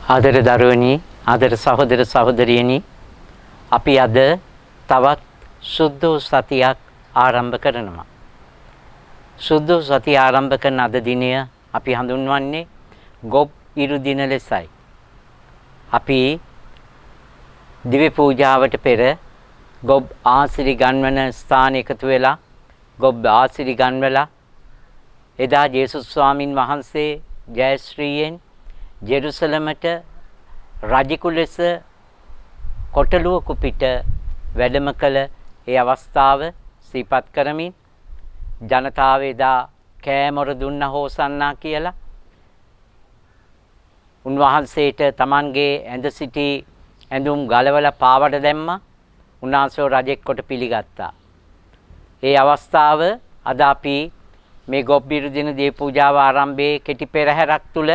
ආදර දරුවනි, ආදර සහෝදර සහෝදරියනි, අපි අද තවත් සුද්ධ සතියක් ආරම්භ කරනවා. සුද්ධ සතිය ආරම්භ කරන අද දිනය අපි හඳුන්වන්නේ ගොබ් ඉරු දින ලෙසයි. අපි දිව්‍ය පූජාවට පෙර ගොබ් ආසිරි ගන්වන ස්ථාන එකතු වෙලා ගොබ් ආසිරි ගන්වලා එදා ජේසුස් ස්වාමින් වහන්සේ ජයශ්‍රීයෙන් ජෙරුසලමට රජෙකු ලෙස කොටලුවකු පිට වැඩම කළ ඒ අවස්ථාව සිහිපත් කරමින් ජනතාව එදා කෑමොර දුන්න හෝසන්නා කියලා උන්වහන්සේට Tamanගේ ඇඳ සිටි ඇඳුම් ගලවලා පාවඩ දැම්මා. උන්වහන්සේ රජෙක් කොට පිළිගත්තා. ඒ අවස්ථාව අද අපි මේ ගොබ්බිරු දින දී පූජාව ආරම්භයේ කෙටි පෙරහැරක් තුල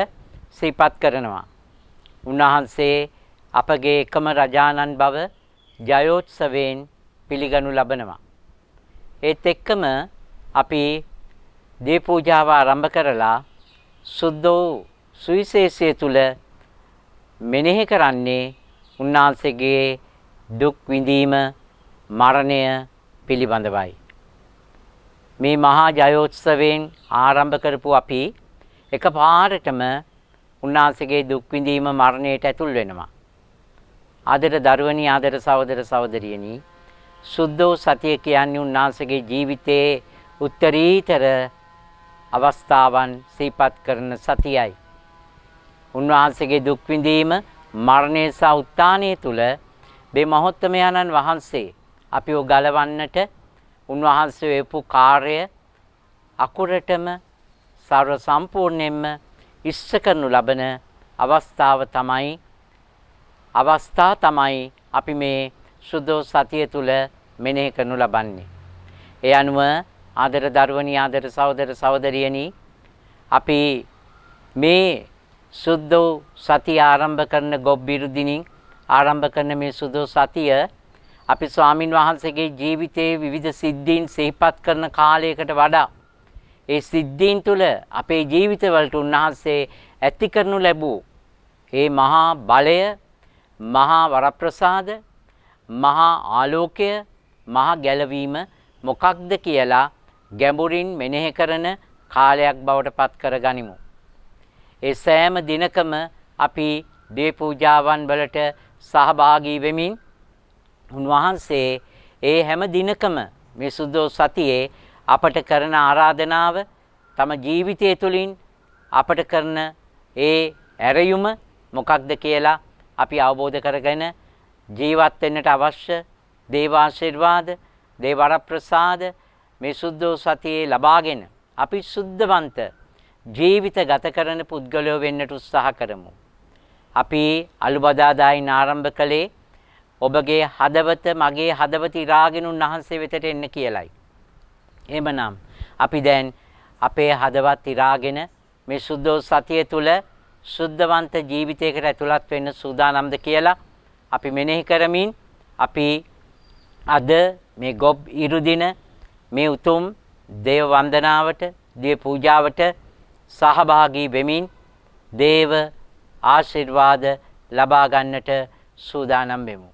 සිහිපත් කරනවා. උන්වහන්සේ අපගේ එකම රජාණන් බව ජයෝත්සවයෙන් පිළිගනු ලබනවා. ඒත් එක්කම අපි දී පූජාව ආරම්භ කරලා සුද්ධ සුවිශේෂය තුල මෙනෙහි කරන්නේ උන්වහන්සේගේ දුක් විඳීම මරණය පිළිබඳවයි. මේ මහා ජයෝත්සවයෙන් ආරම්භ කරපු අපි එකපාරටම උන්වහන්සේගේ දුක් විඳීම මරණයට ඇතුල් වෙනවා. ආදර දරුවනි, ආදර සහෝදර සහෝදරියනි, සුද්ධ සතිය කියන්නේ උන්වහන්සේගේ ජීවිතයේ උත්තරීතර අවස්ථාවන් සිහිපත් කරන සතියයි. උන්වහන්සේගේ දුක් විඳීම මරණය සහ උත්ථානය තුල මේ මහෝත්තමයන්න් වහන්සේ අපිව ගලවන්නට උන්වහන්සේ වේපු කාර්ය අකුරටම සර්ව සම්පූර්ණයෙන්ම ඉෂ්ට කරනු ලබන අවස්ථා තමයි අපි මේ සුද්ධ සතිය තුල මෙනෙහි කරනු ලබන්නේ. ඒ අනුව ආදර දරුවනි, ආදර සහෝදර සහෝදරියනි, අපි මේ සුද්ධ සතිය ආරම්භ කරන ගොබ්බිරු දිනින් ආරම්භ කරන මේ සුද්ධ සතිය අපි ස්වාමින් වහන්සේගේ ජීවිතයේ විවිධ සිද්ධීන් සිහිපත් කරන කාලයකට වඩා ඒ සිද්ධීන් තුළ අපේ ජීවිතවලට උන්වහන්සේ ඇති කරනු ලැබූ ඒ මහා බලය, මහා වරප්‍රසාද, මහා ආලෝකය, මහා ගැලවීම මොකක්ද කියලා ගැඹුරින් මෙනෙහි කරන කාලයක් බවට පත් කරගනිමු. ඒ සෑම දිනකම අපි දේ පූජාවන් වලට සහභාගී වෙමින් උන්වහන්සේ ඒ හැම දිනකම මේ සුද්ධ සතියේ අපට කරන ආරාධනාව තම ජීවිතය තුළින් අපට කරන ඒ ඇරයුම මොකක්ද කියලා අපි අවබෝධ කරගෙන ජීවත් වෙන්නට අවශ්‍ය දේවාශිර්වාද, දේවරප්‍රසාද මේ සුද්ධ සතියේ ලබාගෙන අපි සුද්ධවන්ත ජීවිත ගත කරන පුද්ගලයෝ වෙන්නට උත්සාහ කරමු. අපි අලුබදාදායින් ආරම්භ කළේ ඔබගේ හදවත, මගේ හදවත ඉරාගෙන උන්වහන්සේ වෙතට එන්න කියලයි. එහෙමනම් අපි දැන් අපේ හදවත් ඉරාගෙන මේ සුද්ධ සතිය තුල සුද්ධවන්ත ජීවිතයකට ඇතුළත් වෙන්න සූදානම්ද කියලා අපි මෙනෙහි කරමින් අපි අද මේ ගොබ් ඉරු දින මේ උතුම් දේව වන්දනාවට, දේව පූජාවට සහභාගී වෙමින් දේව ආශිර්වාද ලබා ගන්නට සූදානම් වෙමු.